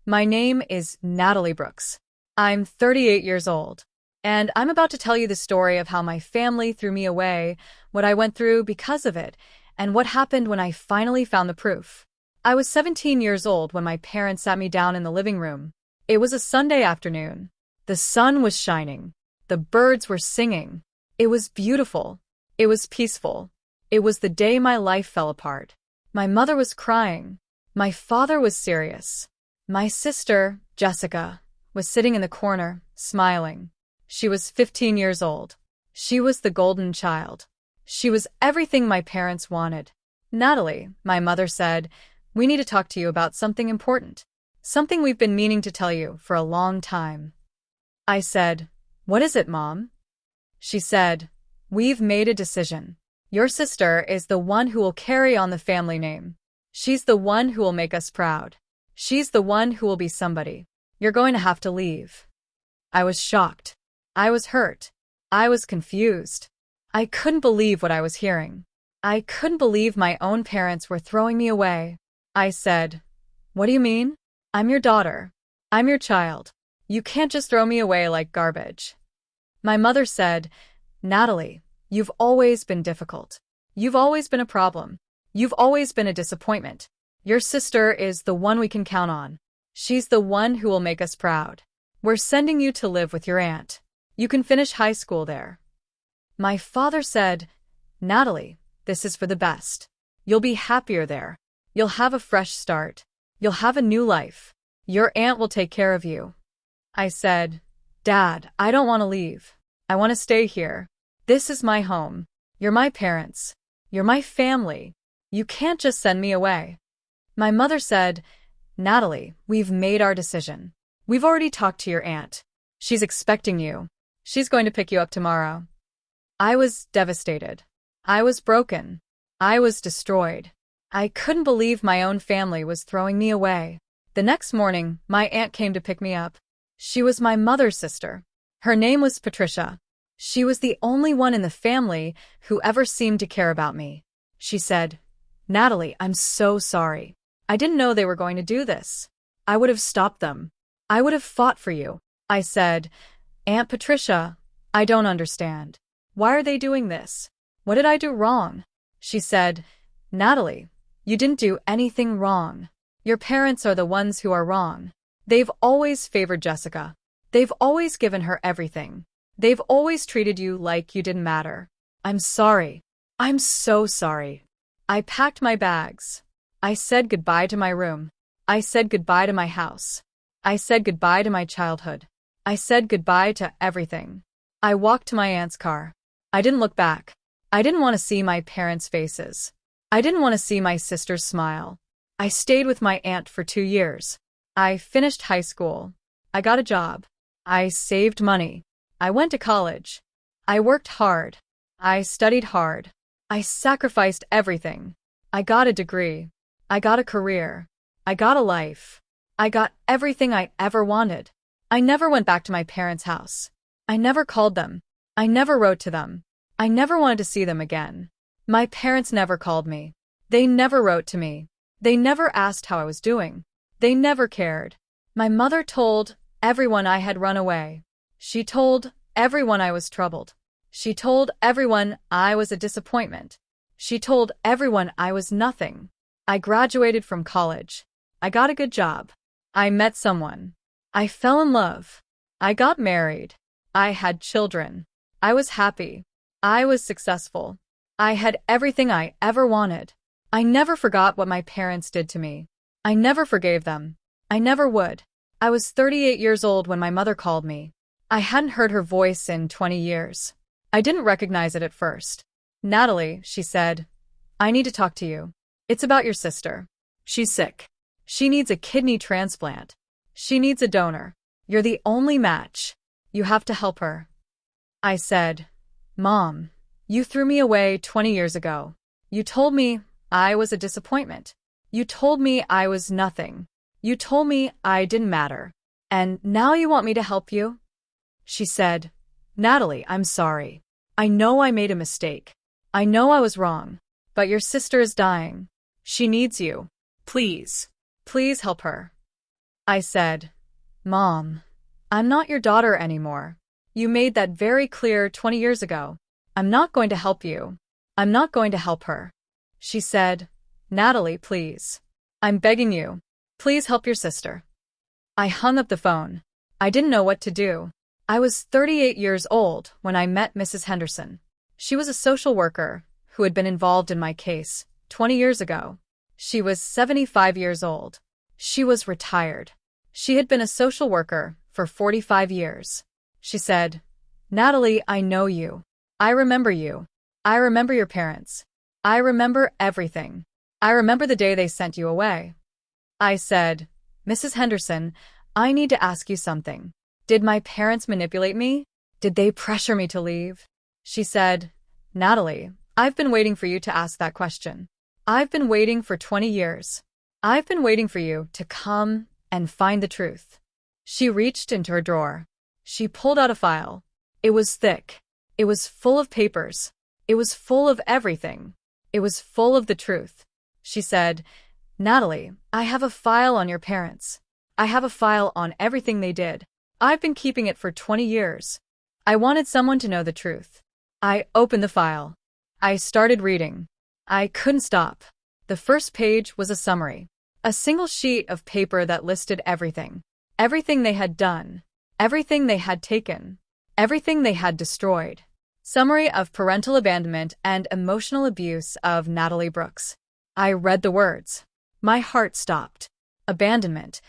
My name is Natalie Brooks. I'm 38 years old, and I'm about to tell you the story of how my family threw me away, what I went through because of it, and what happened when I finally found the proof. I was 17 years old when my parents sat me down in the living room. It was a Sunday afternoon. The sun was shining. The birds were singing. It was beautiful. It was peaceful. It was the day my life fell apart. My mother was crying. My father was serious. My sister, Jessica, was sitting in the corner, smiling. She was 15 years old. She was the golden child. She was everything my parents wanted. Natalie, my mother said, we need to talk to you about something important. Something we've been meaning to tell you for a long time. I said, what is it, Mom? She said, we've made a decision. Your sister is the one who will carry on the family name. She's the one who will make us proud. She's the one who will be somebody. You're going to have to leave. I was shocked. I was hurt. I was confused. I couldn't believe what I was hearing. I couldn't believe my own parents were throwing me away. I said, what do you mean? I'm your daughter. I'm your child. You can't just throw me away like garbage. My mother said, Natalie, you've always been difficult. You've always been a problem. You've always been a disappointment. Your sister is the one we can count on. She's the one who will make us proud. We're sending you to live with your aunt. You can finish high school there. My father said, Natalie, this is for the best. You'll be happier there. You'll have a fresh start. You'll have a new life. Your aunt will take care of you. I said, Dad, I don't want to leave. I want to stay here. This is my home. You're my parents. You're my family. You can't just send me away. My mother said, Natalie, we've made our decision. We've already talked to your aunt. She's expecting you. She's going to pick you up tomorrow. I was devastated. I was broken. I was destroyed. I couldn't believe my own family was throwing me away. The next morning, my aunt came to pick me up. She was my mother's sister. Her name was Patricia. She was the only one in the family who ever seemed to care about me. She said, Natalie, I'm so sorry. I didn't know they were going to do this. I would have stopped them. I would have fought for you. I said, Aunt Patricia, I don't understand. Why are they doing this? What did I do wrong? She said, Natalie, you didn't do anything wrong. Your parents are the ones who are wrong. They've always favored Jessica. They've always given her everything. They've always treated you like you didn't matter. I'm sorry. I'm so sorry. I packed my bags. I said goodbye to my room. I said goodbye to my house. I said goodbye to my childhood. I said goodbye to everything. I walked to my aunt's car. I didn't look back. I didn't want to see my parents' faces. I didn't want to see my sister's smile. I stayed with my aunt for 2 years. I finished high school. I got a job. I saved money. I went to college. I worked hard. I studied hard. I sacrificed everything. I got a degree. I got a career. I got a life. I got everything I ever wanted. I never went back to my parents' house. I never called them. I never wrote to them. I never wanted to see them again. My parents never called me. They never wrote to me. They never asked how I was doing. They never cared. My mother told everyone I had run away. She told everyone I was troubled. She told everyone I was a disappointment. She told everyone I was nothing. I graduated from college. I got a good job. I met someone. I fell in love. I got married. I had children. I was happy. I was successful. I had everything I ever wanted. I never forgot what my parents did to me. I never forgave them. I never would. I was 38 years old when my mother called me. I hadn't heard her voice in 20 years. I didn't recognize it at first. Natalie, she said, I need to talk to you. It's about your sister. She's sick. She needs a kidney transplant. She needs a donor. You're the only match. You have to help her. I said, Mom, you threw me away 20 years ago. You told me I was a disappointment. You told me I was nothing. You told me I didn't matter. And now you want me to help you? She said, Natalie, I'm sorry. I know I made a mistake. I know I was wrong. But your sister is dying. She needs you. Please. Please help her. I said, Mom, I'm not your daughter anymore. You made that very clear 20 years ago. I'm not going to help you. I'm not going to help her. She said, Natalie, please. I'm begging you. Please help your sister. I hung up the phone. I didn't know what to do. I was 38 years old when I met Mrs. Henderson. She was a social worker who had been involved in my case 20 years ago. She was 75 years old. She was retired. She had been a social worker for 45 years. She said, Natalie, I know you. I remember you. I remember your parents. I remember everything. I remember the day they sent you away. I said, Mrs. Henderson, I need to ask you something. Did my parents manipulate me? Did they pressure me to leave? She said, Natalie, I've been waiting for you to ask that question. I've been waiting for 20 years. I've been waiting for you to come and find the truth. She reached into her drawer. She pulled out a file. It was thick. It was full of papers. It was full of everything. It was full of the truth. She said, Natalie, I have a file on your parents. I have a file on everything they did. I've been keeping it for 20 years. I wanted someone to know the truth. I opened the file. I started reading. I couldn't stop. The first page was a summary. A single sheet of paper that listed everything. Everything they had done. Everything they had taken. Everything they had destroyed. Summary of parental abandonment and emotional abuse of Natalie Brooks. I read the words. My heart stopped. Abandonment.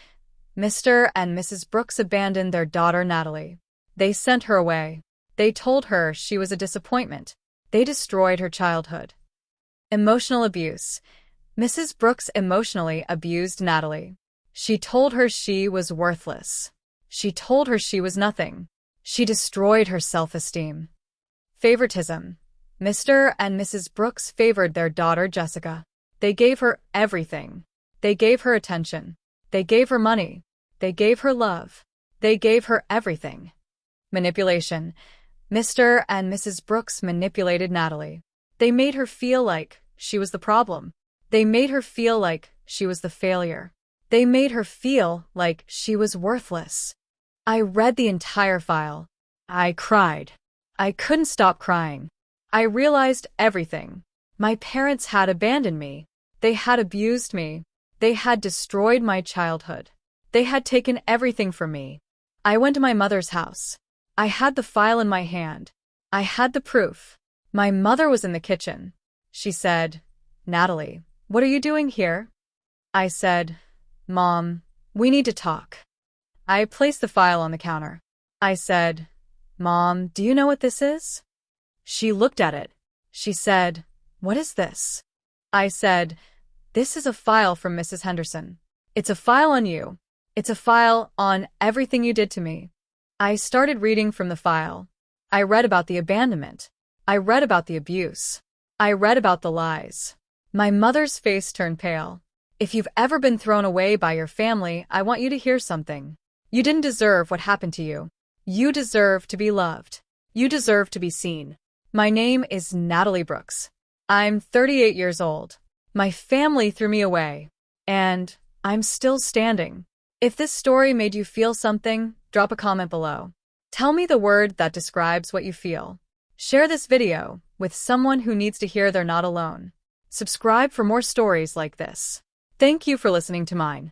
Mr. and Mrs. Brooks abandoned their daughter Natalie. They sent her away. They told her she was a disappointment. They destroyed her childhood. Emotional abuse. Mrs. Brooks emotionally abused Natalie. She told her she was worthless. She told her she was nothing. She destroyed her self-esteem. Favoritism. Mr. and Mrs. Brooks favored their daughter Jessica. They gave her everything. They gave her attention. They gave her money. They gave her love. They gave her everything. Manipulation. Mr. and Mrs. Brooks manipulated Natalie. They made her feel like she was the problem. They made her feel like she was the failure. They made her feel like she was worthless. I read the entire file. I cried. I couldn't stop crying. I realized everything. My parents had abandoned me. They had abused me. They had destroyed my childhood. They had taken everything from me. I went to my mother's house. I had the file in my hand. I had the proof. My mother was in the kitchen. She said, Natalie, what are you doing here? I said, Mom, we need to talk. I placed the file on the counter. I said, Mom, do you know what this is? She looked at it. She said, What is this? I said, This is a file from Mrs. Henderson. It's a file on you. It's a file on everything you did to me. I started reading from the file. I read about the abandonment. I read about the abuse. I read about the lies. My mother's face turned pale. If you've ever been thrown away by your family, I want you to hear something. You didn't deserve what happened to you. You deserve to be loved. You deserve to be seen. My name is Natalie Brooks. I'm 38 years old. My family threw me away. And I'm still standing. If this story made you feel something, drop a comment below. Tell me the word that describes what you feel. Share this video with someone who needs to hear they're not alone. Subscribe for more stories like this. Thank you for listening to mine.